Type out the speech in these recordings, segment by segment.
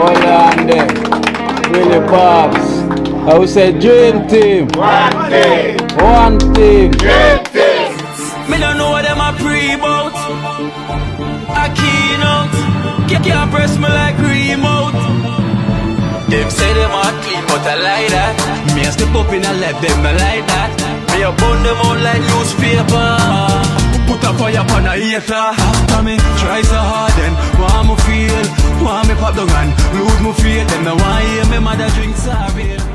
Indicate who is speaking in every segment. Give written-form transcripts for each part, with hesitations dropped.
Speaker 1: Hold on there. Willie Pops. I would say dream team.
Speaker 2: One team.
Speaker 1: One team.
Speaker 2: Dream team.
Speaker 3: Me don't know what them a pre-bout. A Kino. Can't press me like remote. Them say them a clean, but I like that. Me a step up in a left, them I like that. Me a burn them out like newspaper. Put a fire upon a hater. After me, try so hard then want me feel, want me pop down and lose me faith. Them no want hear me mother drink sorry.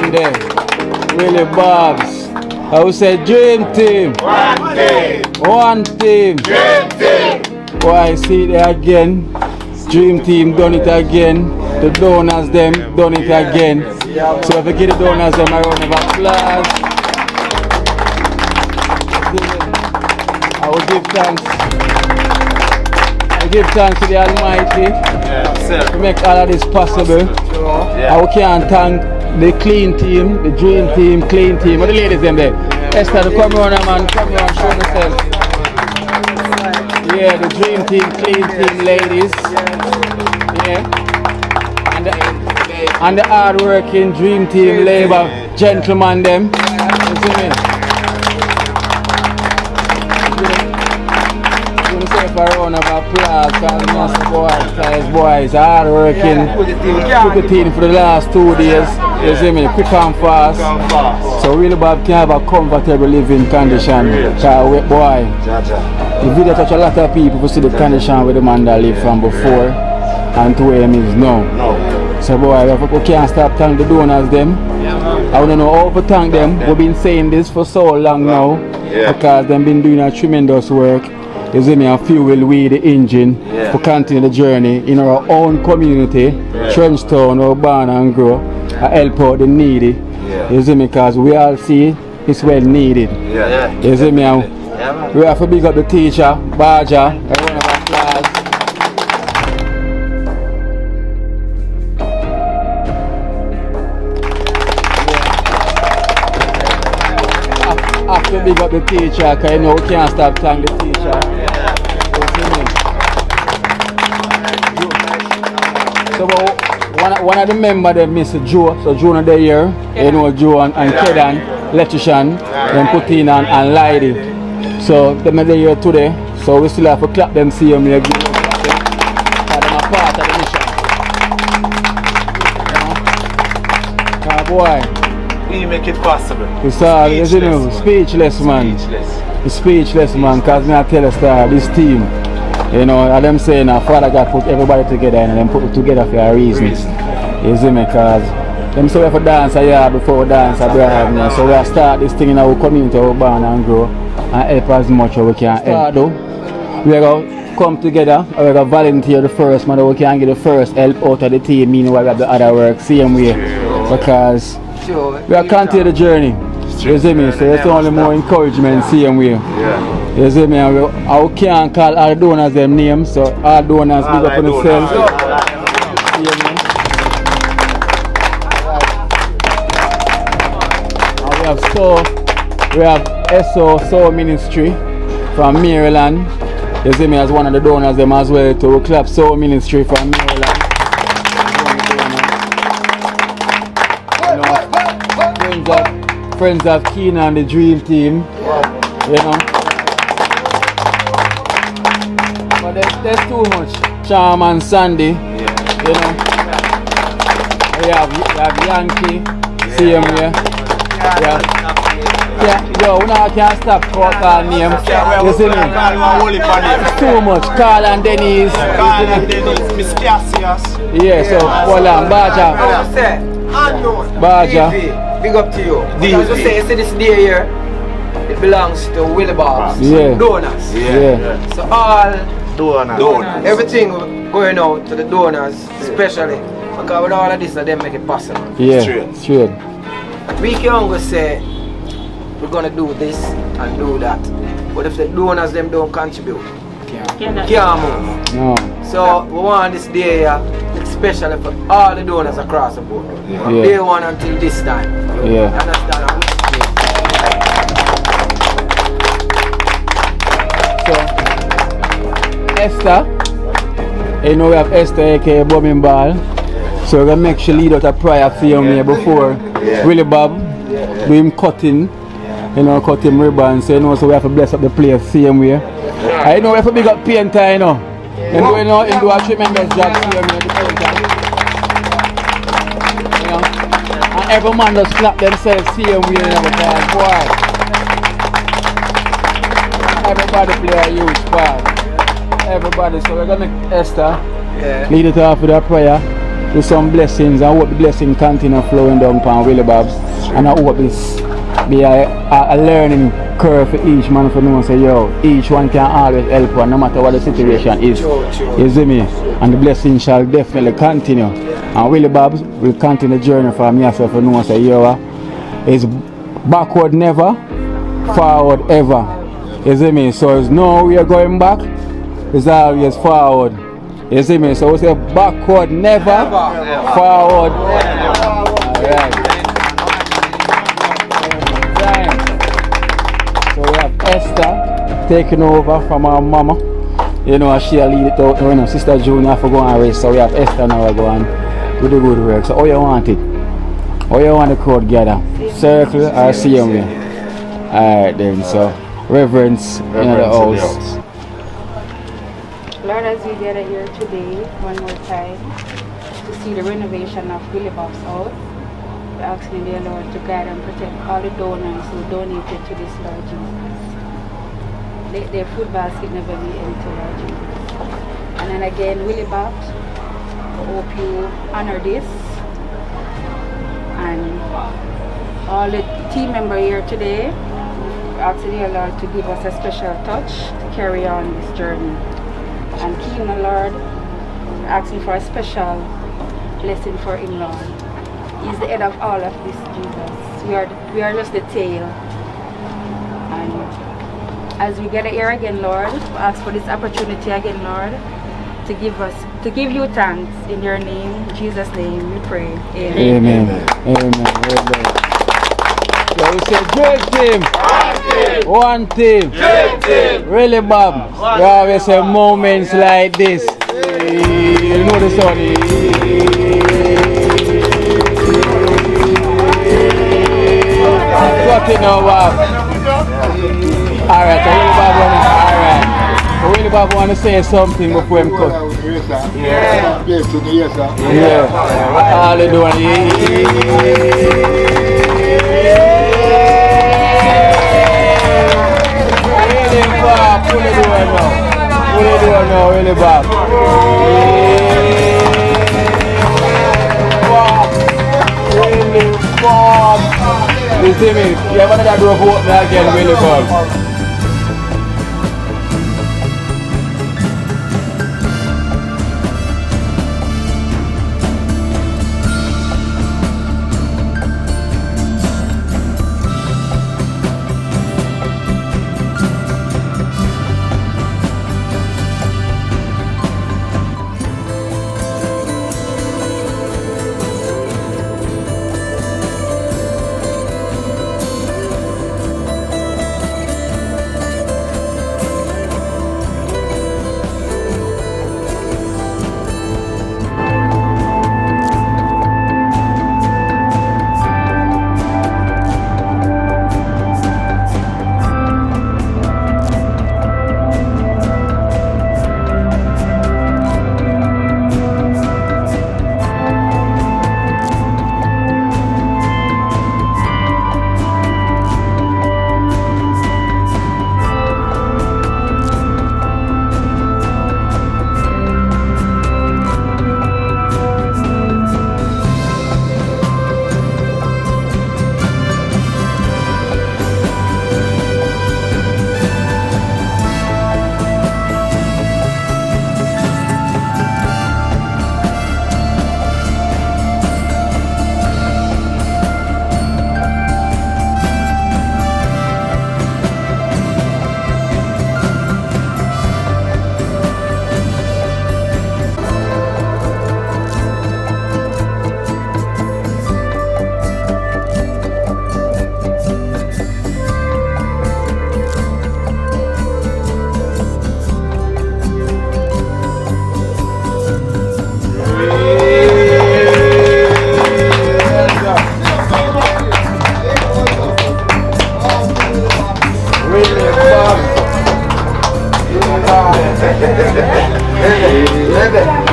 Speaker 1: and there. Willie Bobs. I would say dream team.
Speaker 2: One team.
Speaker 1: One team.
Speaker 2: Dream team.
Speaker 1: Boy, I see it again. Dream team done it again. The donors them done it again. So if I give the donors them a round of applause. I will give thanks. I give thanks to the Almighty to make all of this possible. I can't thank the clean team, the dream team, clean team. What the ladies them there? Esther, come on, man, come on, show yourself. Yeah, the dream team, clean team ladies. Yeah. And the hard working dream team labor gentlemen them. You see me? You want to say for a round of applause because the boys hard working. Took the team for the last 2 days. You see me? Quick and fast. So really Bob can have a comfortable living condition. Because boy, the video touch a lot of people to see the condition where the man that live from before and to where him is now. So boy, we can't stop thank the donors them. I want to know how to thank them. We've been saying this for so long now because they've been doing a tremendous work. You see me, and fuel we the engine to continue the journey in our own community, TrenchTown, urban and grow, and help out the needy. You see me, because we all see it's well needed. You see me, and we have to big up the teacher, Baja, a round of applause. I have to big up the teacher because you know we can't stop thanking the teacher. So one of the members they miss Joe, so Joe the year, you know Joe and Kedan, electrician, then put in and Lady. So them are here today, so we still have to clap them, see them here, give them clap them, because they're a part of the mission. You know? Boy,
Speaker 2: We make it possible.
Speaker 1: it's all, you know, speechless man. It's speechless man, because I tell us that this team, you know, and them saying Father God put everybody together and then put it together for a reason. You see me, because them say we have to dance a yard before we dance abroad. So we have to start this thing in our community, our band and grow and help as much as we can help. We are going to come together, we are going to volunteer the first man, we can get the first help out of the team, meanwhile we have the other work same way. Because we are continue the journey. You see me, so it's only more encouragement same way. You see me, I can't call our donors them names, so our donors big up on themselves. We have SO Ministry from Maryland. You see me as one of the donors them as well to clap SO Ministry from Maryland. You know, friends of Kino and the Dream Team. You know. But there's too much charm and Sandy. You know. We have Yankee, same here. Yo, we now can't stop calling names. You see me? It's too much. Carl and Denise.
Speaker 2: Miss Cassius.
Speaker 1: Yeah, so hold on, Baja. Baja.
Speaker 4: Big up to you. Because you say, you see this day here, it belongs to Willie Bobs.
Speaker 1: Yeah.
Speaker 4: Donors.
Speaker 1: Yeah.
Speaker 4: So all
Speaker 2: Donors.
Speaker 4: everything going out to the donors, especially because with all of this, them make it possible.
Speaker 1: Yeah, straight.
Speaker 4: We can go say we're gonna do this and do that, but if the donors them don't contribute, can't move.
Speaker 1: No.
Speaker 4: So we want this day here, especially for all the donors across the board. From day one until this time.
Speaker 1: Yeah.
Speaker 4: Understand?
Speaker 1: So Esther, you know we have Esther aka Bobbing Ball. So we're gonna make sure lead out a prayer for him here before Willie Bob do him cutting, you know, cut him ribbons, so you know, so we have to bless up the place same way. I know we have to big up painter, you know. And do a tremendous job same way, the painter. You know. And every man just clap themselves same way, you know, because boy, everybody play a huge part. Everybody, so we're gonna make Esther lead it off with a prayer. with some blessings. I hope the blessing continue flowing down upon Willie Bobs. And I hope this be a learning curve for each man for know say yo, each one can always help one no matter what the situation is. You see me? And the blessing shall definitely continue. And Willie Bobs will continue the journey for me yourself for know say yo, it's backward never, forward ever. You see me? So it's no we are going back, it's always forward. You see me? So we say backward never, forward. Alright. So we have Esther taking over from our mama. You know, she lead it out. You know, Sister Junior for go and race. So we have Esther now going do the good work. So how you want it? How you want the crowd gather? Circle or same way? Alright then, so reverence in the house.
Speaker 5: Lord, as we gather here today, one more time, to see the renovation of Willie Bob's house, we're asking the Lord to guide and protect all the donors who donated to this, Lord Jesus. Let their food basket never be empty, Lord Jesus. And then again, Willie Bob's, I hope you honor this. And all the team members here today, we're asking the Lord to give us a special touch to carry on this journey. And Kino, Lord, asking for a special blessing for him, Lord. He's the head of all of this, Jesus. We are just the tail. And as we gather here again, Lord, we ask for this opportunity again, Lord, to give you thanks in your name, in Jesus' name we pray. Amen.
Speaker 1: Amen. So we say great team. One team. Really, Bob. We always have moments like this. You know the song. What you know, Bob? Alright, so Willie Bob want to say something before him come. Yeah. All they doing. What are you doing now, Willie Bob? Willie Bob. You see me? You have another door for me again, Willie Bob.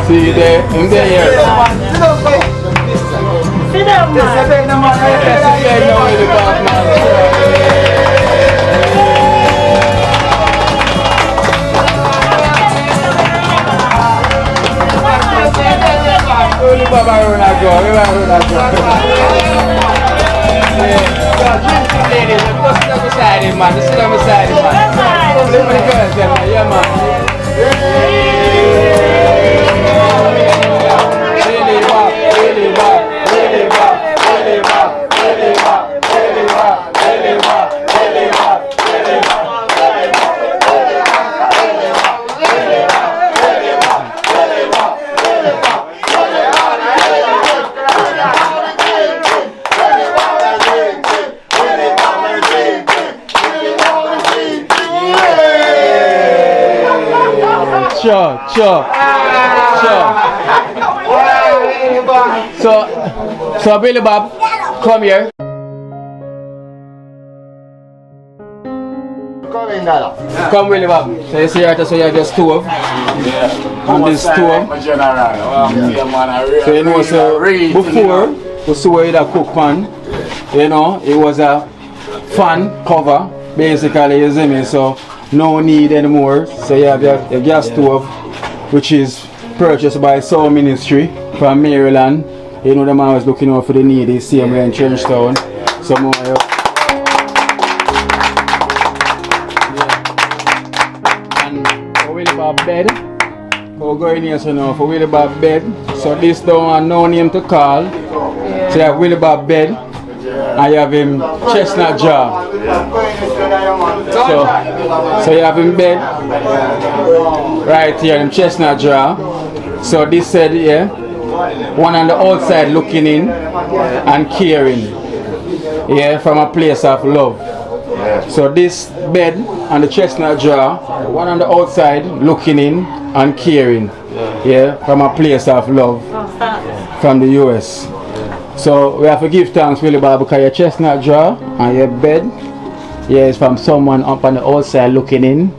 Speaker 1: See you there, in there.
Speaker 5: Sit down,
Speaker 1: Willie Bob around that door. We around that door. Yeah. So, drinking ladies, go sit down beside him, man. Just sit down beside him, man. Look for the girls, them, man. Yeah, man. Willie Bob, Willie Bob, Willie Bob, Willie Bob, Willie Bob, Willie Bob, Willie Bob, Willie Bob, Willie Bob. Sure. So Billy Bob, come here. Come Willie Bob. So you see here, so you have your stove.
Speaker 2: Yeah.
Speaker 1: On this stove. So you know, so before we saw it a cook pan, you know, it was a fan cover, basically, you see me, so no need anymore. So you have your gas stove, which is purchased by Soul Ministry from Maryland. You know, the man was looking out for the needy, same way in TrenchTown. So more. And for Willie Bob bed, we're going here so now for Willie Bob bed. So this don't have no name to call. So you have Willie Bob bed, and you have him chestnut jar. So you have him bed right here in chestnut jar. So this said here, one on the outside looking in and caring, yeah, from a place of love. So this bed and the chestnut jar, one on the outside looking in and caring, yeah, from a place of love from the US. So we have to give thanks Willie Bob because your chestnut jar and your bed, yeah, is from someone up on the outside looking in,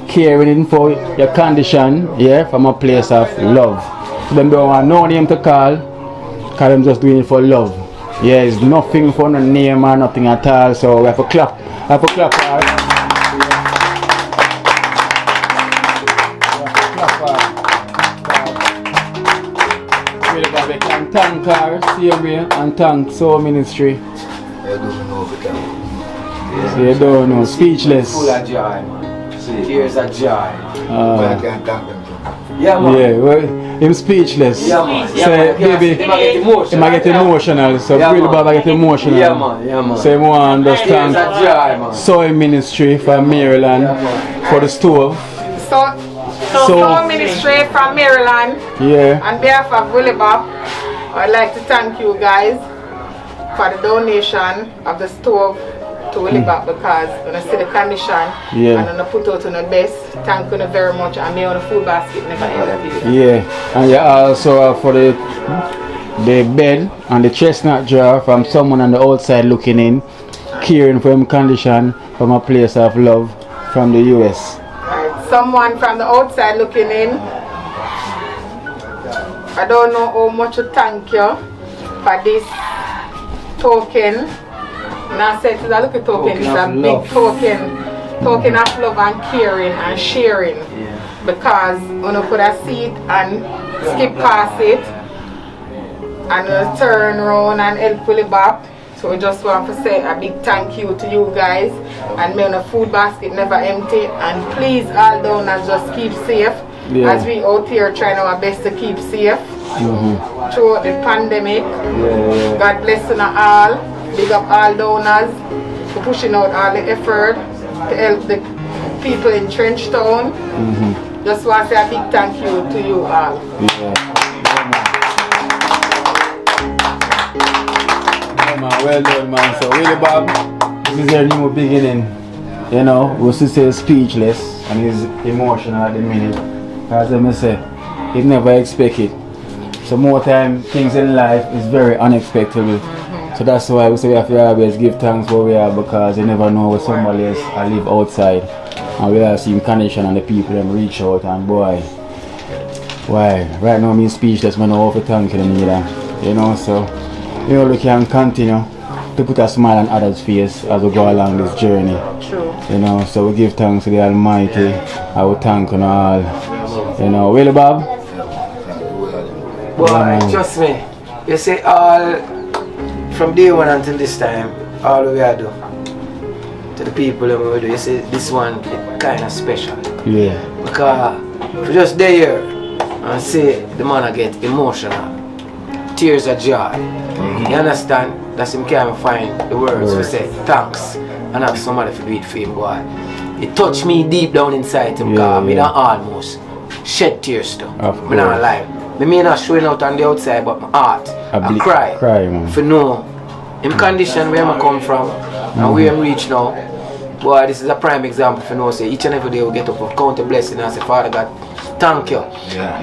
Speaker 1: caring for your condition, yeah, from a place of love. So them don't want no name to call, because them just doing it for love. Yeah, it's nothing for no name or nothing at all. So we have to clap. I have to clap for her. Willie Bob, you can thank her, same way, and thank Soul Ministry.
Speaker 6: I don't know if it can.
Speaker 1: So you don't know, speechless.
Speaker 4: Full of joy, man. Tears of joy.
Speaker 6: But I can't thank them.
Speaker 4: Yeah, man.
Speaker 1: Yeah, well, him speechless.
Speaker 4: Yeah, man.
Speaker 1: So,
Speaker 4: Yeah, man.
Speaker 1: baby,
Speaker 4: He might get emotional.
Speaker 1: he might get emotional. So,
Speaker 4: Yeah,
Speaker 1: Willie
Speaker 4: man.
Speaker 1: Bob get emotional.
Speaker 4: Yeah, man. Yeah, man.
Speaker 1: So, he want to
Speaker 4: Tears
Speaker 1: understand
Speaker 4: of joy, man.
Speaker 1: Soul Ministry from Maryland for the stove.
Speaker 7: So Soul Ministry from Maryland,
Speaker 1: Yeah.
Speaker 7: on behalf of Willie Bob, I'd like to thank you guys for the donation of the stove to Willie Bob, because when I see the condition
Speaker 1: Yeah.
Speaker 7: and when I put out on the best, thank you very much, and me on the food basket never end.
Speaker 1: Yeah. And you also for the bed and the chestnut jar from someone on the outside looking in, caring for him condition from a place of love from the US.
Speaker 7: Right. Someone from the outside looking in, I don't know how much to thank you for this token. And I said it's a little token, it's a big token of love and caring and sharing. Because when you put a seat and skip past it and you turn around and help Willie Bob. So we just want to say a big thank you to you guys, and may the food basket never empty, and please all donors just keep safe, as we out here trying our best to keep safe throughout the pandemic. God bless you all. Big up all donors for pushing out all the effort to help the people in TrenchTown. Just want to say a big thank you to you all.
Speaker 1: Man, well done, man. So Willie Bob, this is your new beginning. You know, we still say speechless and he's emotional at the minute. As I say, he never expect it. So more time things in life is very unexpected. So that's why we say we have to always give thanks where we are, because you never know where somebody else live outside. And we are seeing connection and the people them reach out, and boy, why right now me speechless, man, how to thank them either. You know, so you know, we can continue to put a smile on others' face as we go along this journey.
Speaker 7: True.
Speaker 1: You know, so we give thanks to the Almighty. I will thank you all. You know, Willie Bob,
Speaker 4: Boy, trust me. You see, all from day one until this time, all we are do to the people that we do. You see, this one is kind of special.
Speaker 1: Yeah.
Speaker 4: Because for just there and see the man I get emotional, tears of joy. You understand? That's him can't find the words to say thanks and have somebody to do it for him, boy. It touched me deep down inside him, because me done almost shed tears too. I'm not lie. Me may not showing out on the outside, but my heart I cry
Speaker 1: man.
Speaker 4: for know him condition where I come from and where I reach now. Boy, this is a prime example for know say each and every day we get up and count a blessing and say, Father God, thank you.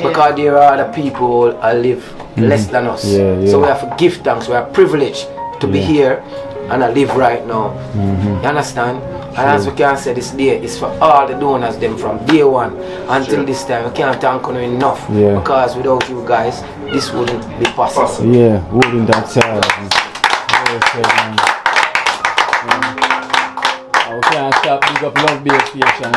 Speaker 4: Because there are other people who live less than us. So we have to give thanks. We are privileged to be here and I live right now. You understand? And as we can say, this day is for all the donors them from day one until this time. We can't thank you enough because without you guys, this wouldn't be possible.
Speaker 1: Yeah, wouldn't that side. We can't stop big up Love Bay Station,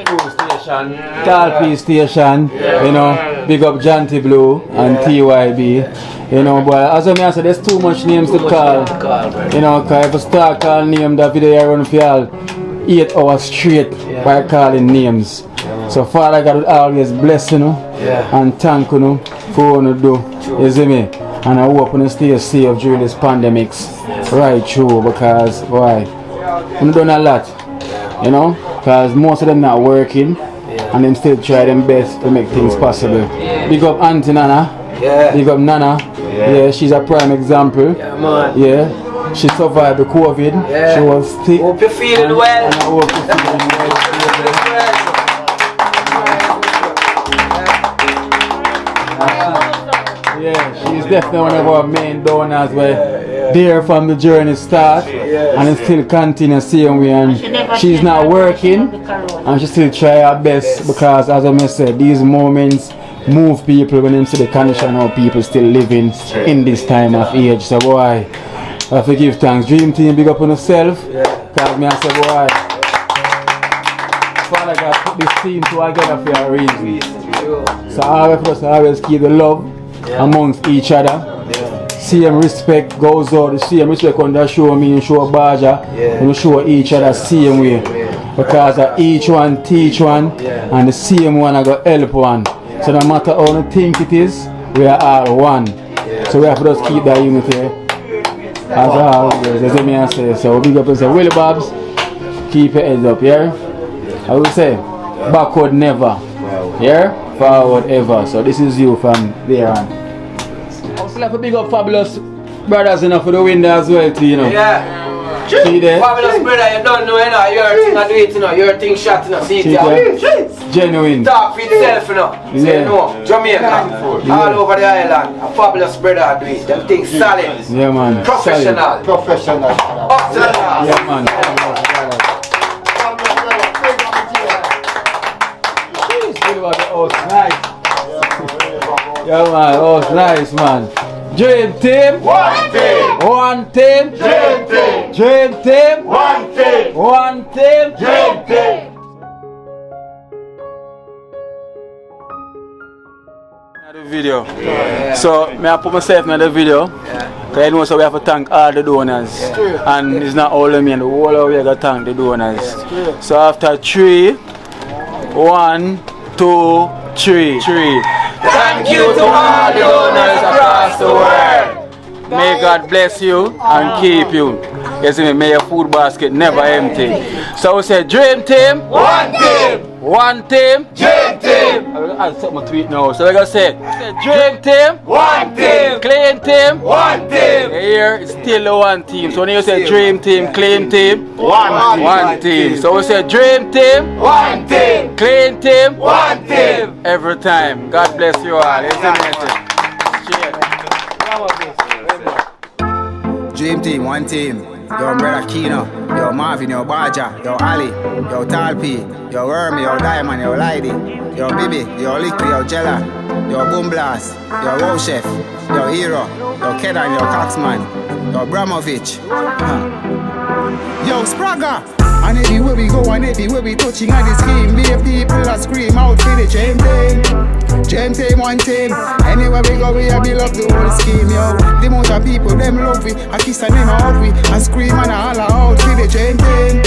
Speaker 1: Crew Station, Talpi Station, you know, big up Janty Blue and TYB. You know, but as I said, there's too much names to call. You know, because if I start calling names, that video I run for y'all 8 hours straight by calling names. So Father God will always bless you and thank you for what you do. You see me? And I hope you stay safe during this pandemics right through because why? I'm done a lot. You know? Because most of them not working and them still try them best to make things possible. Big up Auntie Nana. Big up Nana. Yeah, she's a prime example. Yeah, she survived the COVID. She was sick.
Speaker 4: Hope you're feeling well.
Speaker 1: And I hope you're feeling well. Yeah, she's definitely one of our main donors. We're there from the journey start and it still continues same way. And she's not working and she still try her best because, as I said, these moments move people when they see the condition how people still living in this time of age. So boy, I have to give thanks. Dream Team, big up on yourself. Because me I say boy, Father God put this team together for a reason. So always for us to always keep the love amongst each other. Same respect goes out, the same respect when they show me and show Baja, and we show each other same way. Because each one teach one and the same one I got help one. So no matter how you think it is, we are all one. So we have to just keep that unity as always, as me I say. So big up and say, Willie Bobs, keep your heads up, yeah? I will say, backward never, yeah? Forward ever. So this is you from there on. I still have to big up Fabulous Brothers enough for the window as well too, you know. See there?
Speaker 4: Fabulous brother, you don't know, you know, your thing I do it, you know, your thing shot, you know, see it,
Speaker 1: genuine.
Speaker 4: Talk for itself, you know. Say no, Jamaica, all over the island, a fabulous brother do it, them things solid.
Speaker 1: Yeah man.
Speaker 4: Professional.
Speaker 1: Solid.
Speaker 6: Professional.
Speaker 1: Yeah man. Nice. Yeah man, oh nice man. Dream Team,
Speaker 2: One team,
Speaker 1: one team,
Speaker 2: dream team,
Speaker 1: Dream Team,
Speaker 2: one team,
Speaker 1: one team,
Speaker 2: dream team.
Speaker 1: The video. So me I put myself in the video. Cause I know so we have to thank all the donors. And it's not only me and the whole of we have to thank the donors. So after 3, 1, 2, 3.
Speaker 4: Thank you to all the donors across the world.
Speaker 1: May God bless you and keep you. You see me, may your food basket never empty. So we say Dream Team,
Speaker 2: One team,
Speaker 1: one team,
Speaker 2: dream team,
Speaker 1: I'll set my tweet now. So we're gonna say Dream Team,
Speaker 2: one team,
Speaker 1: Clean Team.
Speaker 2: one team,
Speaker 1: Here it's still the one team. So when you say Dream Team, Clean Team, one team. So we say Dream Team,
Speaker 2: one team,
Speaker 1: Clean Team,
Speaker 2: one team.
Speaker 1: every time. God bless you all. It's amazing.
Speaker 8: Dream Team, one team. Yo brother Kino, yo Marvin, yo Baja, yo Ali, yo Talpi, yo Wormy, yo Diamond, yo Lady, yo Bibi, yo Liquid, yo Jella, yo Boom Blast, yo Wow Chef, yo Hero, yo Kedan, yo Coxman, yo Bramovich, yo Spraga. And everywhere we go and everywhere we touching on the scheme, be people that scream out for the dream team. Dream team, one team. Anywhere we go, we a build up the whole scheme, yo. The amount of people, them love we. I kiss and them hug we. And scream and I holler out for the dream team.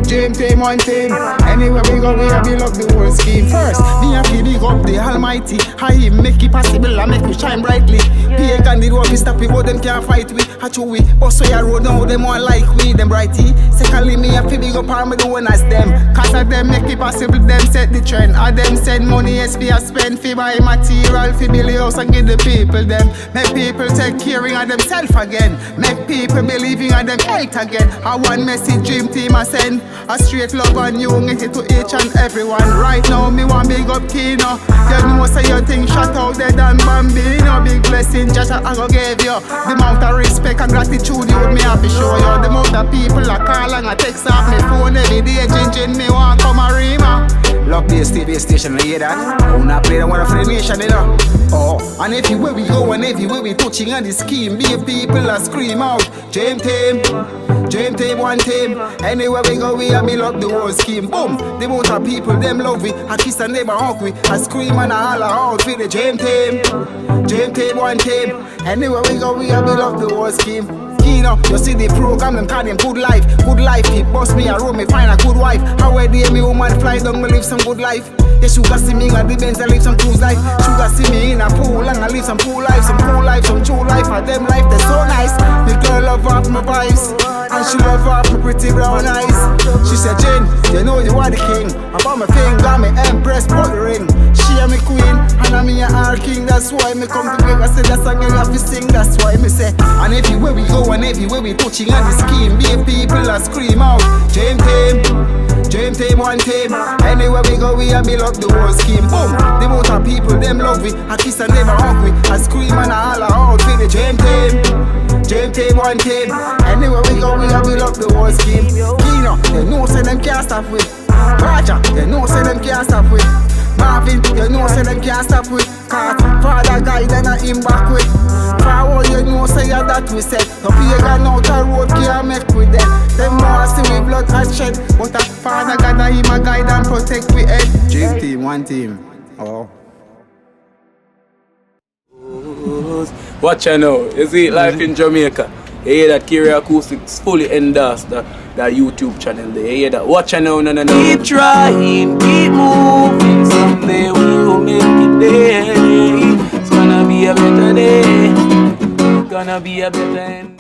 Speaker 8: Dream team, one team. Anywhere we go, we a build up the whole scheme. First, me a feel big up the Almighty. How he make it possible and make we shine brightly. Pagan did what we stop we, but them can't fight we. Hatch we, but so ya road now, them want like we, them righty. Secondly, me a feel big up and me doing as them. Cause of them make it possible, them set the trend. Or them send money, yes, we a spend. Fi buy material, fi build the house and give the people them. Make people take caring of themselves again. Make people believing of them health again. I one message dream team I send. A straight love and unity to each and everyone. Right now me want big up Kino. You know say your thing shut out dead and Bambino. Big blessing just I go give you. The amount of respect and gratitude you me have to show you. The amount of people I call and I text off me phone every day. Gin me want come a rima. Love this TV station, you hear that? I wanna play the one for the nation, you know. Oh, and everywhere we go and everywhere we touching on the scheme, be people a scream out. Dream team, one team. Anywhere we go, we a build up the whole scheme. Boom, the amount of people them love we. I kiss and them a hug we. I scream and I holler out for the dream team, one team. Anywhere we go, we a build up the whole scheme. Kino, you see the program, them call them good life. Good life, it bust me a room, me find a good wife. How I day me woman fly down, me live some good life. Yeah, sugar see me at the Benz, I live some cruise life. Sugar see me in a pool, and I live some pool life, some cool life, some true life. And them life, they're so nice. The girl love half my vibes, and she love half my pretty brown eyes. She said, Jane, you know you are the king. About my finger, me empress, put the ring. She and me queen, and I'm me our king. That's why me come together. I said that's a girl have to sing. That's why me say, and everywhere we go and everywhere we touching on the scheme, be people a scream out. Dream team, one team. Anywhere we go, we a build up the whole scheme. Boom, the amount of people them love we. I kiss and them a hug we. I scream and I holler out for the dream team, one team. Anywhere we go, we a build up the whole scheme. Kino, they know say them can't stop with. Raja, they know say them can't stop with. Marvin, you know say them can't stop with. Cause father guide and I him back with. For all you know say ya that we said. No pagan out a road can't make with them. Them more see we blood and shed. But a father God and him a guide and protect we head. Dream team, one team. Oh.
Speaker 1: Watch you now. You see life in Jamaica. You hear that Kiri Acoustics fully endorsed that YouTube channel there. You hear that? Watch you now, no.
Speaker 3: Keep trying, keep moving. Someday we will make it there. It's gonna be a better day. Gonna be a better end.